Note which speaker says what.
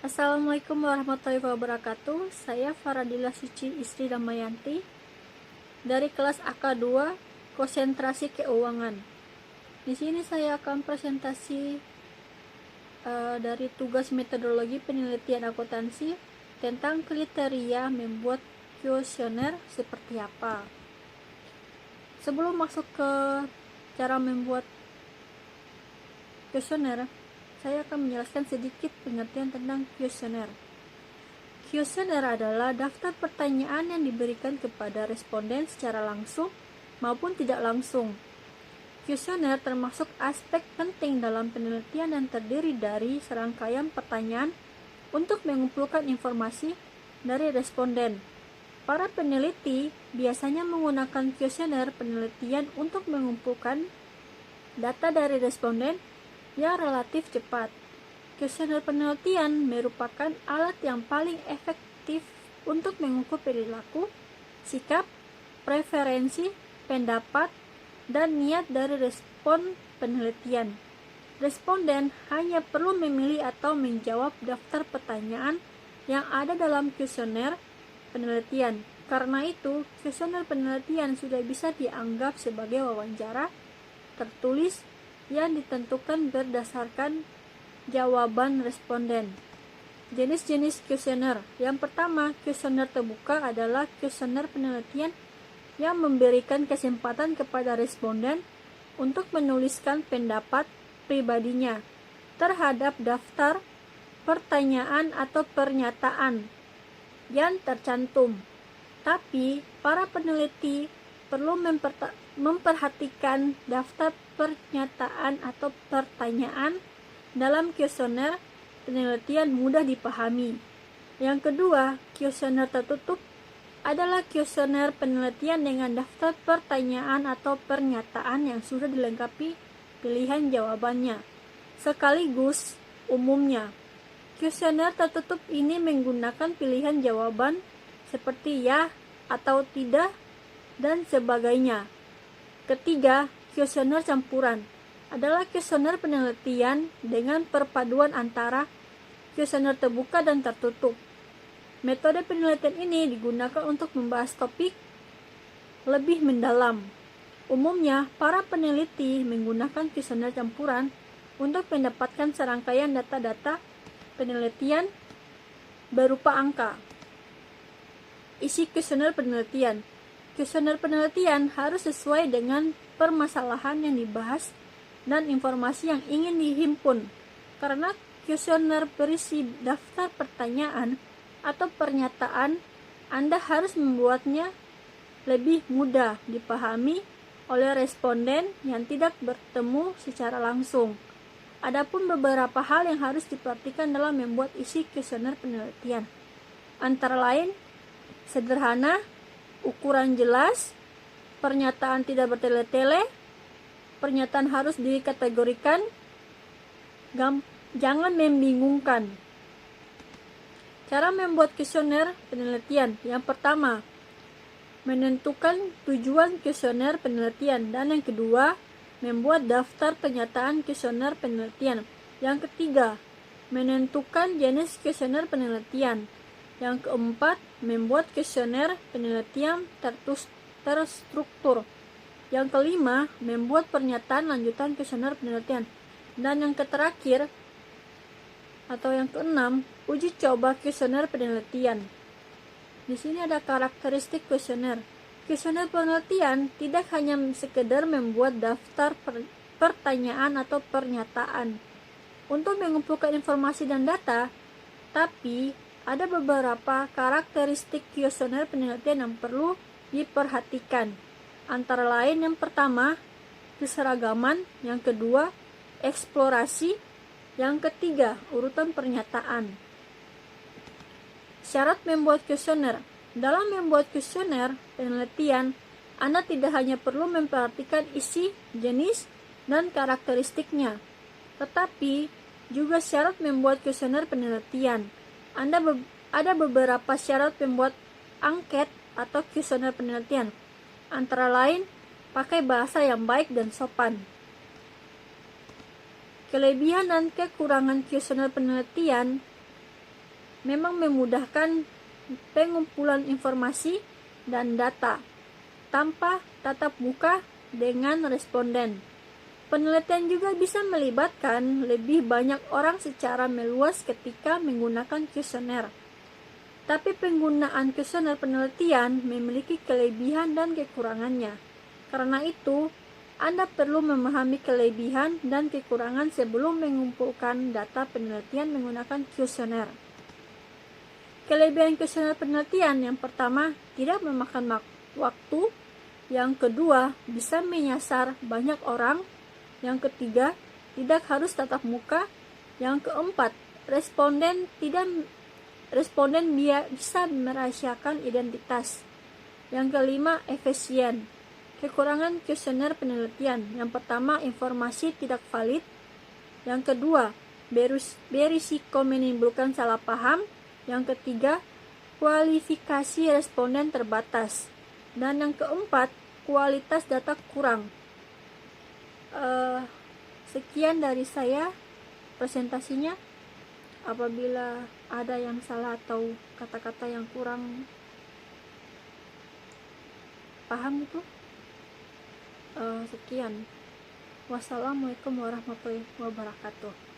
Speaker 1: Assalamualaikum warahmatullahi wabarakatuh. Saya Faradila Suci Istri Damayanti dari kelas AK2 Konsentrasi Keuangan. Di sini saya akan presentasi dari tugas metodologi penelitian akuntansi tentang kriteria membuat kuesioner seperti apa. Sebelum masuk ke cara membuat kuesioner, saya akan menjelaskan sedikit pengertian tentang kuesioner. Kuesioner adalah daftar pertanyaan yang diberikan kepada responden secara langsung maupun tidak langsung. Kuesioner termasuk aspek penting dalam penelitian yang terdiri dari serangkaian pertanyaan untuk mengumpulkan informasi dari responden. Para peneliti biasanya menggunakan kuesioner penelitian untuk mengumpulkan data dari responden yang relatif cepat. Kuesioner penelitian merupakan alat yang paling efektif untuk mengukur perilaku, sikap, preferensi, pendapat, dan niat dari respon penelitian. Responden hanya perlu memilih atau menjawab daftar pertanyaan yang ada dalam kuesioner penelitian. Karena itu, kuesioner penelitian sudah bisa dianggap sebagai wawancara tertulis yang ditentukan berdasarkan jawaban responden. Jenis-jenis kuesioner. Yang pertama, kuesioner terbuka adalah kuesioner penelitian yang memberikan kesempatan kepada responden untuk menuliskan pendapat pribadinya terhadap daftar pertanyaan atau pernyataan yang tercantum. Tapi, para peneliti perlu memperhatikan daftar pernyataan atau pertanyaan dalam kuesioner penelitian mudah dipahami. Yang kedua, kuesioner tertutup adalah kuesioner penelitian dengan daftar pertanyaan atau pernyataan yang sudah dilengkapi pilihan jawabannya. Sekaligus, umumnya, kuesioner tertutup ini menggunakan pilihan jawaban seperti ya atau tidak dan sebagainya. Ketiga, kuesioner campuran adalah kuesioner penelitian dengan perpaduan antara kuesioner terbuka dan tertutup. Metode penelitian ini digunakan untuk membahas topik lebih mendalam. Umumnya, para peneliti menggunakan kuesioner campuran untuk mendapatkan serangkaian data-data penelitian berupa angka. Isi kuesioner penelitian. Kuesioner penelitian harus sesuai dengan permasalahan yang dibahas dan informasi yang ingin dihimpun. Karena kuesioner berisi daftar pertanyaan atau pernyataan, Anda harus membuatnya lebih mudah dipahami oleh responden yang tidak bertemu secara langsung. Adapun beberapa hal yang harus diperhatikan dalam membuat isi kuesioner penelitian, antara lain sederhana, ukuran jelas, pernyataan tidak bertele-tele, pernyataan harus dikategorikan, jangan membingungkan. Cara membuat kuesioner penelitian. Yang pertama, menentukan tujuan kuesioner penelitian, dan yang kedua, membuat daftar pernyataan kuesioner penelitian. Yang ketiga, menentukan jenis kuesioner penelitian. Yang keempat, membuat kuesioner penelitian terstruktur. Yang kelima, membuat pernyataan lanjutan kuesioner penelitian. Dan yang terakhir, atau yang keenam, uji coba kuesioner penelitian. Di sini ada karakteristik kuesioner. Kuesioner penelitian tidak hanya sekedar membuat daftar pertanyaan atau pernyataan untuk mengumpulkan informasi dan data, tapi ada beberapa karakteristik kuesioner penelitian yang perlu diperhatikan. Antara lain, yang pertama, keseragaman, yang kedua, eksplorasi, yang ketiga, urutan pernyataan. Syarat membuat kuesioner. Dalam membuat kuesioner penelitian, Anda tidak hanya perlu memperhatikan isi, jenis, dan karakteristiknya, tetapi juga syarat membuat kuesioner penelitian. Ada beberapa syarat membuat angket atau kuesioner penelitian, antara lain pakai bahasa yang baik dan sopan. Kelebihan dan kekurangan kuesioner penelitian. memang memudahkan pengumpulan informasi dan data tanpa tatap muka dengan responden. Penelitian juga bisa melibatkan lebih banyak orang secara meluas ketika menggunakan kuesioner. Tapi penggunaan kuesioner penelitian memiliki kelebihan dan kekurangannya. Karena itu, Anda perlu memahami kelebihan dan kekurangan sebelum mengumpulkan data penelitian menggunakan kuesioner. Kelebihan kuesioner penelitian yang pertama, tidak memakan waktu. Yang kedua, bisa menyasar banyak orang. Yang ketiga, tidak harus tatap muka. Yang keempat, responden bisa merahasiakan identitas. Yang kelima, efisien. Kekurangan kuesioner penelitian. Yang pertama, informasi tidak valid. Yang kedua, berisiko menimbulkan salah paham. Yang ketiga, kualifikasi responden terbatas. Dan yang keempat, kualitas data kurang. Sekian dari saya presentasinya. Apabila ada yang salah atau kata-kata yang kurang paham itu, sekian. Wassalamualaikum warahmatullahi wabarakatuh.